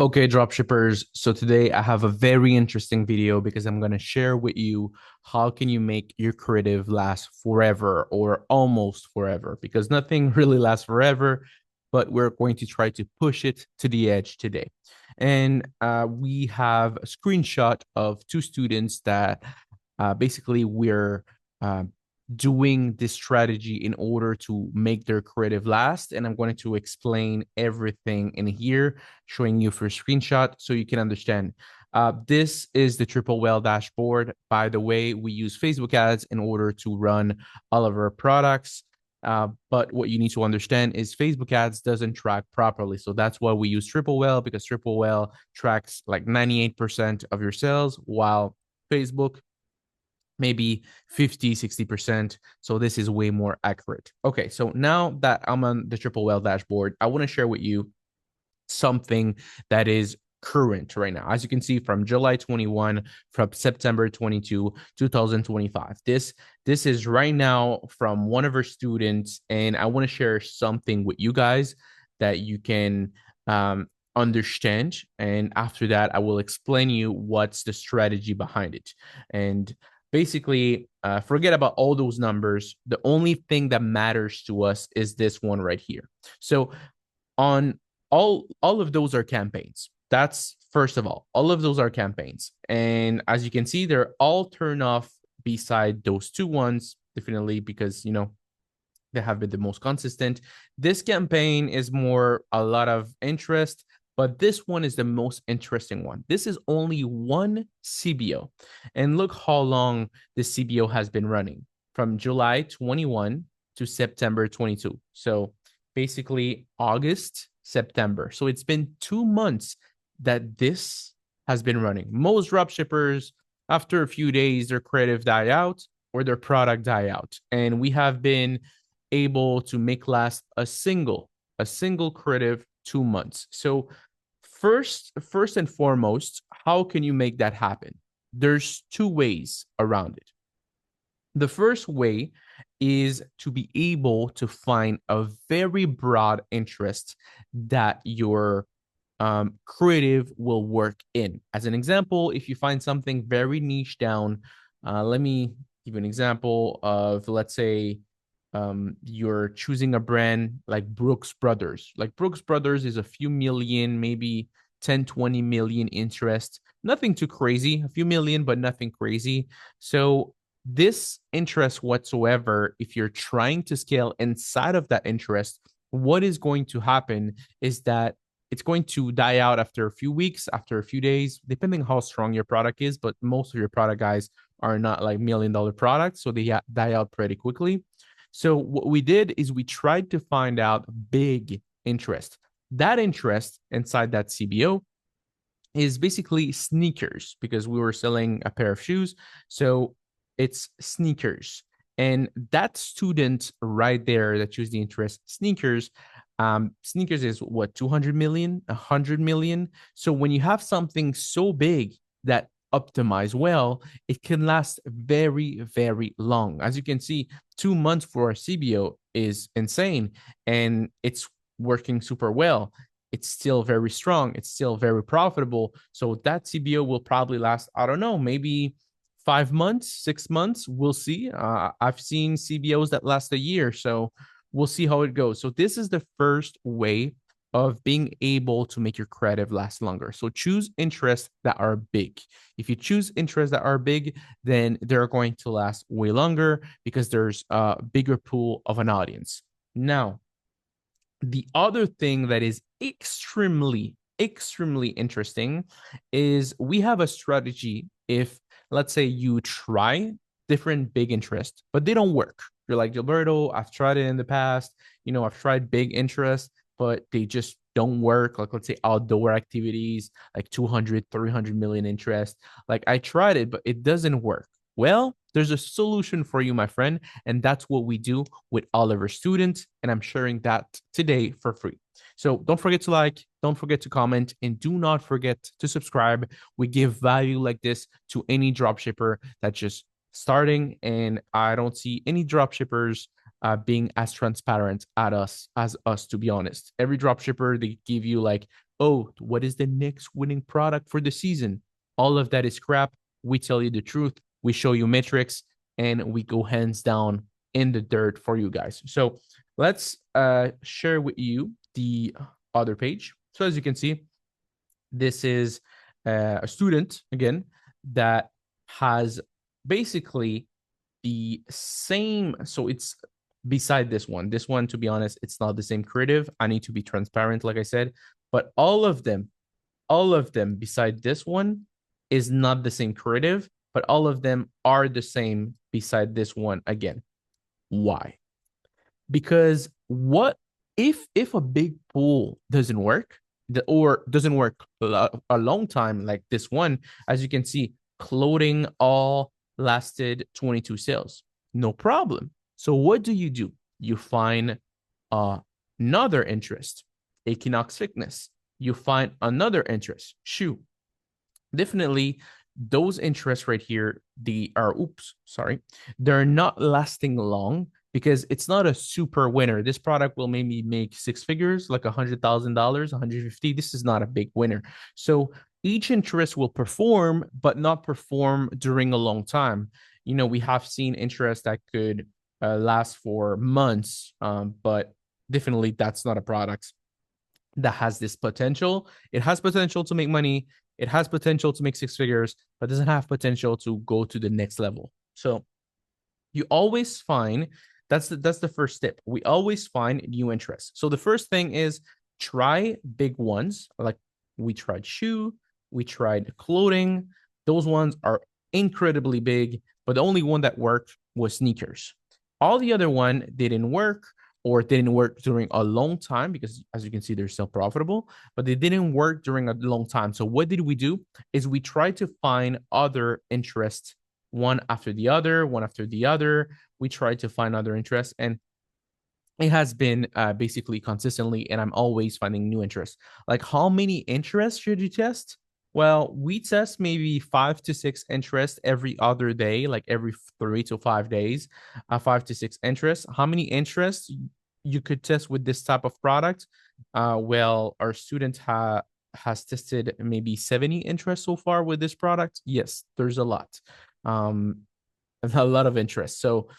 Okay, dropshippers. So today I have a very interesting video because I'm going to share with you how can you make your creative last forever or almost forever, because nothing really lasts forever, but we're going to try to push it to the edge today. And we have a screenshot of two students that basically we're uh, doing this strategy in order to make their creative last. And I'm going to explain everything in here, showing you for a screenshot so you can understand. This is the TripleWhale dashboard. By the way, we use Facebook ads in order to run all of our products. But what you need to understand is Facebook ads doesn't track properly. So that's why we use TripleWhale, because TripleWhale tracks like 98% of your sales, while Facebook maybe 50, 60%. So this is way more accurate. Okay, so now that I'm on the TripleWhale dashboard, I want to share with you something that is current right now. As you can see, from July 21, from September 22, 2025. This is right now from one of our students, and I want to share something with you guys that you can understand. And after that, I will explain you what's the strategy behind it. And basically, forget about all those numbers. The only thing that matters to us is this one right here. So on all of those are campaigns. That's first of all of those are campaigns. And as you can see, they're all turned off beside those two ones, definitely because they have been the most consistent. This campaign is more a lot of interest, but this one is the most interesting one. This is only one CBO. And look how long the CBO has been running, from July 21 to September 22. So basically August, September. So it's been 2 months that this has been running. Most dropshippers, after a few days, their creative die out or their product die out. And we have been able to make last a single creative 2 months. So first and foremost, how can you make that happen? There's two ways around it. The first way is to be able to find a very broad interest that your creative will work in. As an example, if you find something very niche down, let me give you an example of, let's say, you're choosing a brand like Brooks Brothers. Like Brooks Brothers is a few million, maybe 10, 20 million interest. Nothing too crazy, a few million, but nothing crazy. So this interest whatsoever, if you're trying to scale inside of that interest, what is going to happen is that it's going to die out after a few weeks, after a few days, depending how strong your product is. But most of your product guys are not like $1 million products, so they die out pretty quickly. So what we did is we tried to find out big interest. That interest inside that CBO is basically sneakers, because we were selling a pair of shoes. So it's sneakers. And that student right there that choose the interest, sneakers is what, 200 million, 100 million. So when you have something so big that optimize well, it can last very, very long. As you can see, 2 months for a CBO is insane, and it's working super well. It's still very strong. It's still very profitable. So that CBO will probably last, I don't know, maybe 5 months, 6 months. We'll see. I've seen CBOs that last a year. So we'll see how it goes. So this is the first way of being able to make your creative last longer. So choose interests that are big. If you choose interests that are big, then they're going to last way longer because there's a bigger pool of an audience. Now, the other thing that is extremely interesting is we have a strategy. If, let's say, you try different big interests, but they don't work. You're like, Gilberto, I've tried it in the past. I've tried big interests, but they just don't work. Like, let's say outdoor activities, like 200, 300 million interest. Like, I tried it, but it doesn't work. Well, there's a solution for you, my friend. And that's what we do with all of our students. And I'm sharing that today for free. So don't forget to like, don't forget to comment, and do not forget to subscribe. We give value like this to any dropshipper that's just starting. And I don't see any dropshippers being as transparent at us as us, to be honest. Every dropshipper, they give you like, oh, what is the next winning product for the season? All of that is crap. We tell you the truth. We show you metrics and we go hands down in the dirt for you guys. So let's share with you the other page. So as you can see, this is a student, again, that has basically the same. So it's beside this one. This one, to be honest, it's not the same creative. I need to be transparent, like I said, but all of them beside this one is not the same creative, but all of them are the same beside this one again. Why? Because what if a big pool doesn't work, or doesn't work a long time, like this one, as you can see, clothing all lasted 22 sales, no problem. So what do? You find another interest, Equinox Fitness. You find another interest, shoe. Definitely those interests right here, they're not lasting long because it's not a super winner. This product will maybe make six figures, like $100,000, 150. This is not a big winner. So each interest will perform, but not perform during a long time. You know, we have seen interest that could last for months, but definitely that's not a product that has this potential. It has potential to make money. It has potential to make six figures, but doesn't have potential to go to the next level. So you always find that's the first step. We always find new interests. So the first thing is try big ones. Like we tried shoe, we tried clothing. Those ones are incredibly big, but the only one that worked was sneakers. All the other one didn't work, or didn't work during a long time, because as you can see, they're still profitable, but they didn't work during a long time. So what did we do is we tried to find other interests, one after the other, one after the other. We tried to find other interests, and it has been basically consistently, and I'm always finding new interests. Like, how many interests should you test? Well, we test maybe 5 to 6 interests every other day, like every 3 to 5 days, 5 to 6 interests. How many interests you could test with this type of product? Well, our student has tested maybe 70 interests so far with this product. Yes, there's a lot, um, a lot of interest. So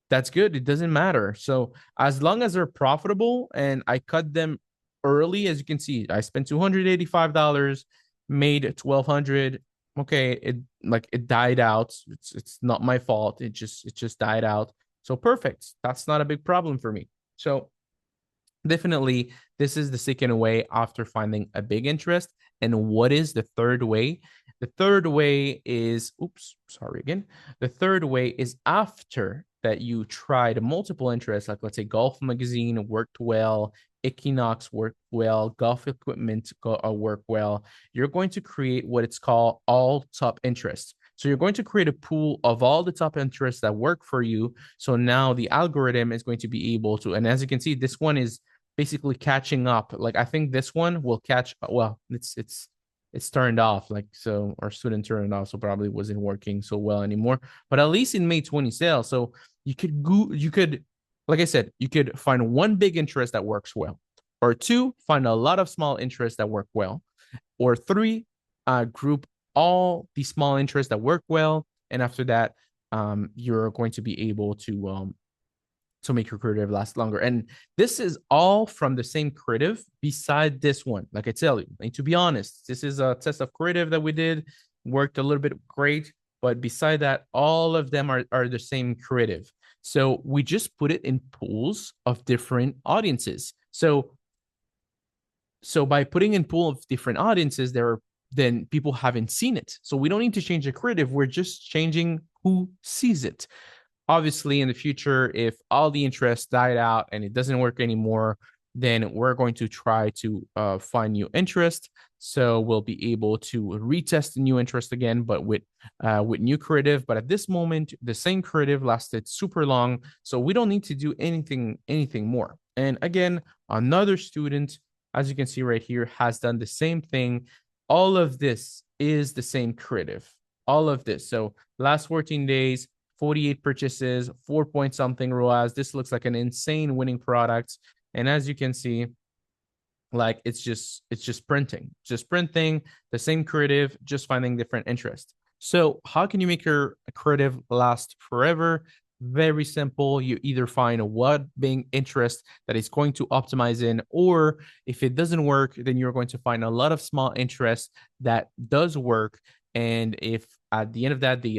that's good. It doesn't matter. So as long as they're profitable and I cut them early, as you can see, I spent $285, made 1,200. Okay, it died out. It's not my fault. It just died out. So perfect. That's not a big problem for me. So definitely, this is the second way after finding a big interest. And what is the third way? The third way is, oops, sorry again. The third way is after that you tried multiple interests, like let's say Golf Magazine worked well, Equinox worked well, golf equipment worked well. You're going to create what it's called all top interests. So you're going to create a pool of all the top interests that work for you. So now the algorithm is going to be able to, and as you can see, this one is basically catching up. Like I think this one will catch. Well, it's turned off. Like so, our student turned it off, so probably wasn't working so well anymore. But at least it made 20 sales. So you could, like I said, you could find one big interest that works well, or two, find a lot of small interests that work well, or three, group all the small interests that work well, and after that, you're going to be able to make your creative last longer. And this is all from the same creative beside this one. Like I tell you, and to be honest, this is a test of creative that we did, worked a little bit great, but beside that, all of them are the same creative. So we just put it in pools of different audiences. So by putting in pool of different audiences, then people haven't seen it. So we don't need to change the creative. We're just changing who sees it. Obviously, in the future, if all the interest died out and it doesn't work anymore, then we're going to try to find new interest. So we'll be able to retest the new interest again, but with new creative. But at this moment, the same creative lasted super long, so we don't need to do anything more. And again, another student, as you can see right here, has done the same thing. All of this is the same creative. All of this. So last 14 days, 48 purchases, 4 point something ROAS. This looks like an insane winning product. And as you can see, Like it's just printing the same creative, just finding different interests. So how can you make your creative last forever? Very simple. You either find one big interest that is going to optimize in, or if it doesn't work, then you're going to find a lot of small interests that does work. And if at the end of that they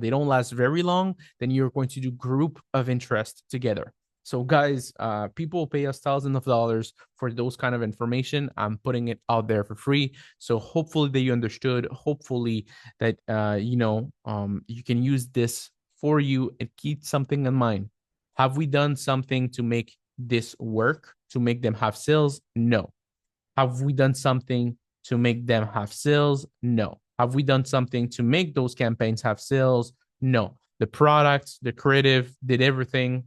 don't last very long, then you're going to do group of interest together. So guys, people pay us thousands of dollars for those kind of information. I'm putting it out there for free. So hopefully that you understood. Hopefully that you can use this for you and keep something in mind. Have we done something to make this work, to make them have sales? No. Have we done something to make them have sales? No. Have we done something to make those campaigns have sales? No. The products, the creative, did everything.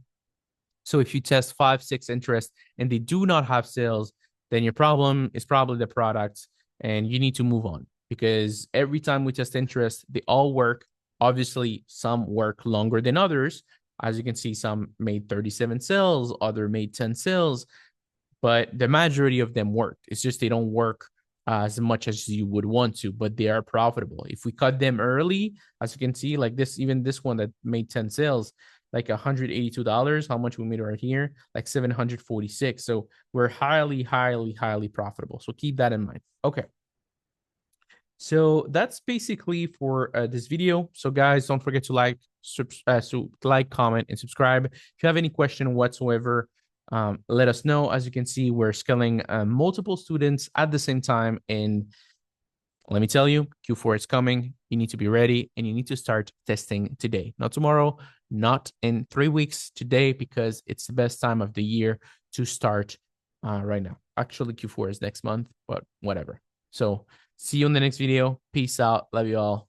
So if you test 5, 6 interests and they do not have sales, then your problem is probably the product and you need to move on, because every time we test interest, they all work. Obviously, some work longer than others. As you can see, some made 37 sales, other made 10 sales, but the majority of them worked. It's just they don't work as much as you would want to, but they are profitable. If we cut them early, as you can see, like this, even this one that made 10 sales, like $182, how much we made right here, like 746. So we're highly, highly, highly profitable. So keep that in mind. Okay. So that's basically for this video. So guys, don't forget to like, comment, and subscribe. If you have any question whatsoever, let us know. As you can see, we're scaling multiple students at the same time. And let me tell you, Q4 is coming. You need to be ready and you need to start testing today, not tomorrow, not in 3 weeks, today, because it's the best time of the year to start right now. Actually, Q4 is next month, but whatever. So see you in the next video. Peace out. Love you all.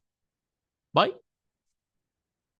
Bye.